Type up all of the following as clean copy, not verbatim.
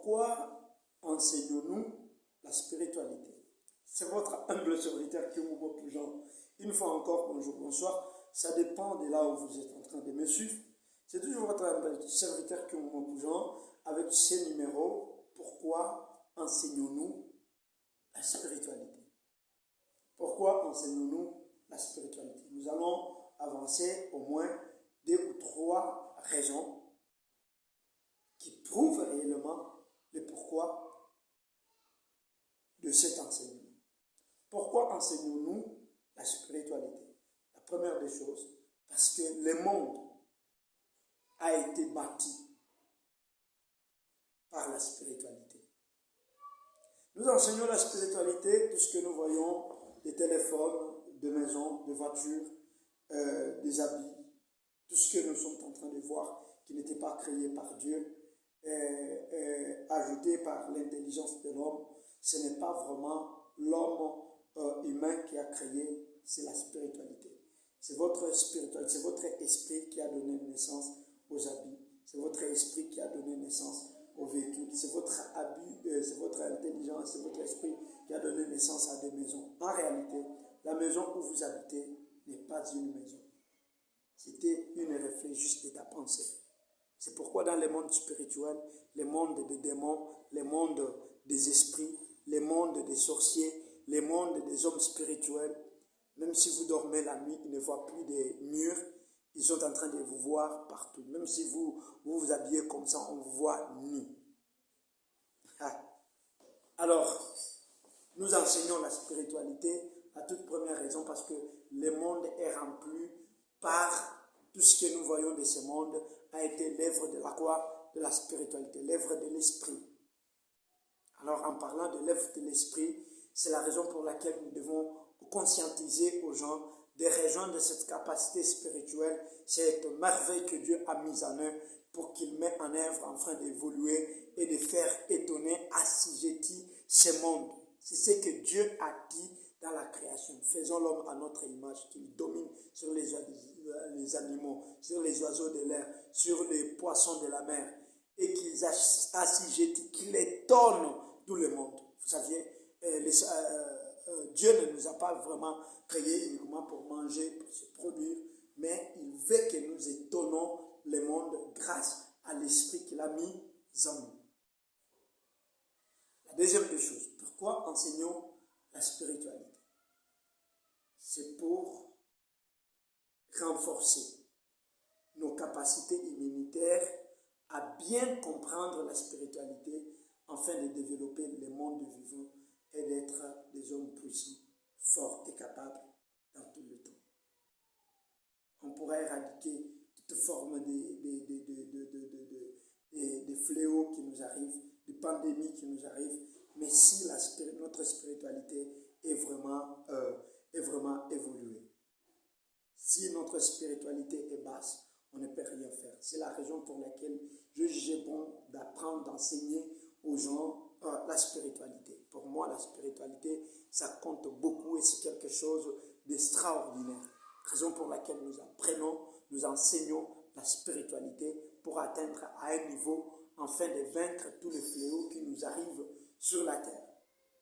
Pourquoi enseignons-nous la spiritualité? C'est votre humble serviteur qui vous voit Jean. Une fois encore, bonjour, bonsoir. Ça dépend de là où vous êtes en train de me suivre. C'est toujours votre humble serviteur qui vous voit Jean avec ces numéros. Pourquoi enseignons-nous la spiritualité? Pourquoi enseignons-nous la spiritualité? Nous allons avancer au moins 2 ou 3 raisons qui prouvent réellement le pourquoi de cet enseignement. Pourquoi enseignons-nous la spiritualité? La première des choses, parce que le monde a été bâti par la spiritualité. Nous enseignons la spiritualité, tout ce que nous voyons, des téléphones, des maisons, des voitures, des habits, tout ce que nous sommes en train de voir qui n'était pas créé par Dieu, ajouté par l'intelligence de l'homme. Ce n'est pas vraiment l'homme humain qui a créé, c'est la spiritualité. C'est votre spiritualité, c'est votre esprit qui a donné naissance aux habits, c'est votre esprit qui a donné naissance aux véhicules, c'est votre c'est votre intelligence, c'est votre esprit qui a donné naissance à des maisons. En réalité, la maison où vous habitez n'est pas une maison. C'était une reflet juste de ta pensée. C'est pourquoi dans le monde spirituel, le monde des démons, le monde des esprits, le monde des sorciers, le monde des hommes spirituels, même si vous dormez la nuit, ils ne voient plus des murs, ils sont en train de vous voir partout. Même si vous vous habillez comme ça, on vous voit nu. Alors, nous enseignons la spiritualité à toute première raison parce que le monde est rempli par tout ce que nous voyons de ce monde a été l'œuvre de la quoi? De la spiritualité, l'œuvre de l'esprit. Alors, en parlant de l'œuvre de l'esprit, c'est la raison pour laquelle nous devons conscientiser aux gens de rejoindre cette capacité spirituelle, cette merveille que Dieu a mise en eux pour qu'ils mettent en œuvre afin d'évoluer et de faire étonner, assujettir ce monde. C'est ce que Dieu a dit dans la création. Faisons l'homme à notre image, qu'il domine sur les animaux, sur les oiseaux de l'air, sur les poissons de la mer, et qu'ils assujettent, qu'il étonne tout le monde. Vous saviez, Dieu ne nous a pas vraiment créés uniquement pour manger, pour se produire, mais il veut que nous étonnons le monde grâce à l'esprit qu'il a mis en nous. La deuxième des choses, pourquoi enseignons la spiritualité? C'est pour renforcer nos capacités immunitaires à bien comprendre la spiritualité afin de développer le monde vivant et d'être des hommes puissants, forts et capables dans tout le temps. On pourrait éradiquer toute forme de fléaux qui nous arrivent, de pandémies qui nous arrivent, mais si notre spiritualité est vraiment évoluée. Si notre spiritualité est basse, on ne peut rien faire. C'est la raison pour laquelle je jugeais bon d'apprendre, d'enseigner aux gens la spiritualité. Pour moi, la spiritualité, ça compte beaucoup et c'est quelque chose d'extraordinaire. Raison pour laquelle nous apprenons, nous enseignons la spiritualité pour atteindre à un niveau afin de vaincre tous les fléaux qui nous arrivent sur la terre.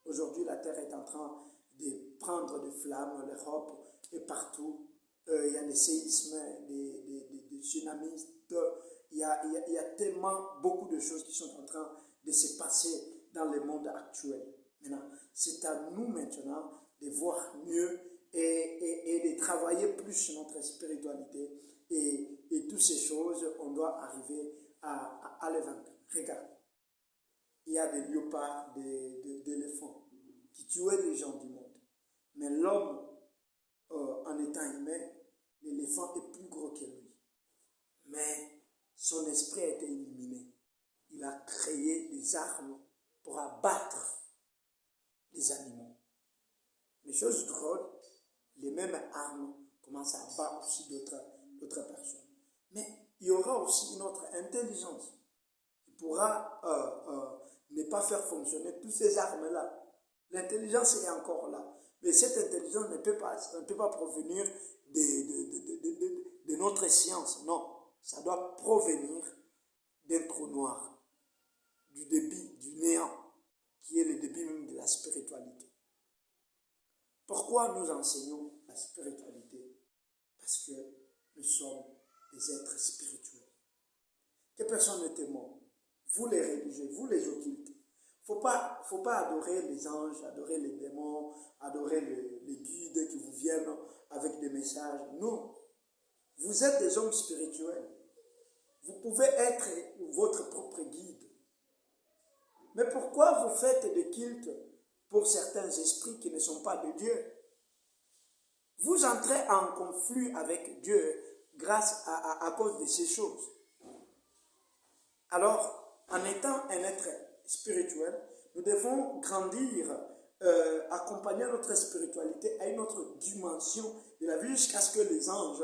Aujourd'hui, la terre est en train de prendre des flammes, l'Europe et partout. Il y a des séismes, des tsunamis, il y a tellement beaucoup de choses qui sont en train de se passer dans le monde actuel. Maintenant, c'est à nous maintenant de voir mieux et de travailler plus sur notre spiritualité et toutes ces choses, on doit arriver à les vaincre. Regarde, il y a des léopards, des éléphants qui tuaient les gens du monde. Mais l'homme, en étant humain, l'éléphant est plus gros que lui. Mais son esprit a été éliminé. Il a créé des armes pour abattre les animaux. Mais chose drôle, les mêmes armes commencent à abattre aussi d'autres personnes. Mais il y aura aussi une autre intelligence qui pourra ne pas faire fonctionner toutes ces armes-là. L'intelligence est encore là. Mais cette intelligence ne peut pas provenir de notre science. Non, ça doit provenir d'un trou noir, du débit, du néant, qui est le débit même de la spiritualité. Pourquoi nous enseignons la spiritualité? Parce que nous sommes des êtres spirituels. Que personne ne témoigne. Vous les religieux, vous les occultes. Faut pas adorer les anges, adorer les démons, adorer les guides qui vous viennent avec des messages. Non. Vous êtes des hommes spirituels. Vous pouvez être votre propre guide. Mais pourquoi vous faites des cultes pour certains esprits qui ne sont pas de Dieu? Vous entrez en conflit avec Dieu grâce à cause de ces choses. Alors, en étant un être spirituel, nous devons grandir, accompagner notre spiritualité à une autre dimension de la vie jusqu'à ce que les anges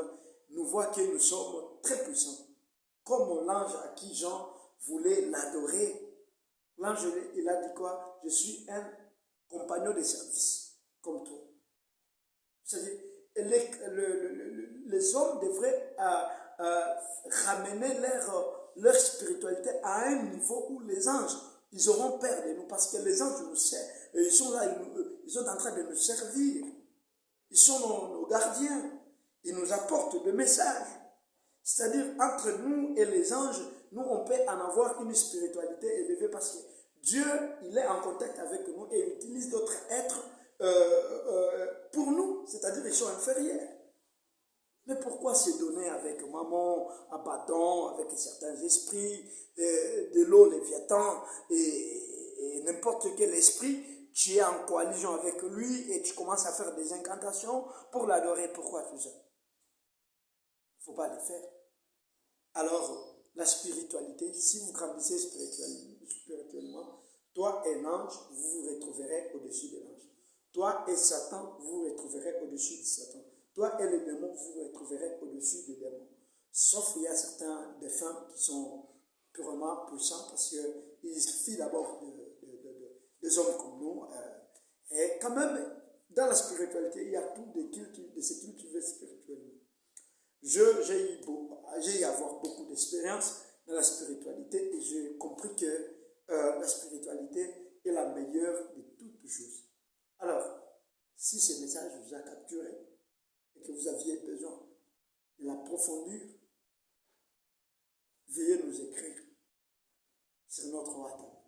nous voient que nous sommes très puissants. Comme l'ange à qui Jean voulait l'adorer. L'ange, il a dit quoi? Je suis un compagnon de service, comme toi. C'est-à-dire, les hommes devraient ramener leur spiritualité à un niveau où les anges, ils auront peur de nous, parce que les anges nous servent, ils sont là, ils sont en train de nous servir. Ils sont nos gardiens. Ils nous apportent des messages. C'est-à-dire, entre nous et les anges, nous, on peut en avoir une spiritualité élevée parce que Dieu, il est en contact avec nous et il utilise d'autres êtres pour nous, c'est-à-dire ils sont inférieurs. Mais pourquoi se donner avec Maman, Abaddon, avec certains esprits, de l'eau, Léviathan, et n'importe quel esprit, tu es en coalition avec lui et tu commences à faire des incantations pour l'adorer? Pourquoi tout ça? Il ne faut pas le faire. Alors, la spiritualité, si vous grandissez spirituellement, toi et l'ange, vous vous retrouverez au-dessus de l'ange. Toi et Satan, vous vous retrouverez au-dessus de Satan. Toi et les démons, vous vous retrouverez au-dessus des démons. Sauf qu'il y a certains des femmes qui sont purement puissants parce qu'il suffit d'abord des hommes comme nous. Et quand même, dans la spiritualité, il y a tout de ce cultiver spirituellement. J'ai eu à avoir beaucoup d'expérience dans la spiritualité et j'ai compris que la spiritualité est la meilleure de toutes choses. Alors, si ce message vous a capturé et que vous aviez besoin de l'approfondir, veuillez nous écrire sur notre WhatsApp,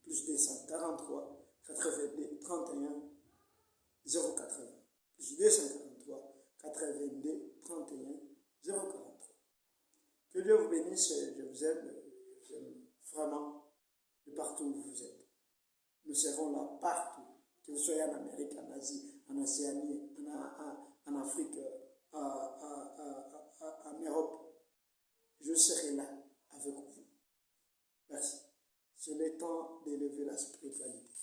plus 243 82 31 080, plus 243 82 31 043. Que Dieu vous bénisse, je vous aime vraiment de partout où vous êtes. Nous serons là partout, que vous soyez en Amérique, en Asie, en Océanie, en Afrique, en Europe. Je serai là avec vous. Merci. C'est le temps d'élever la spiritualité.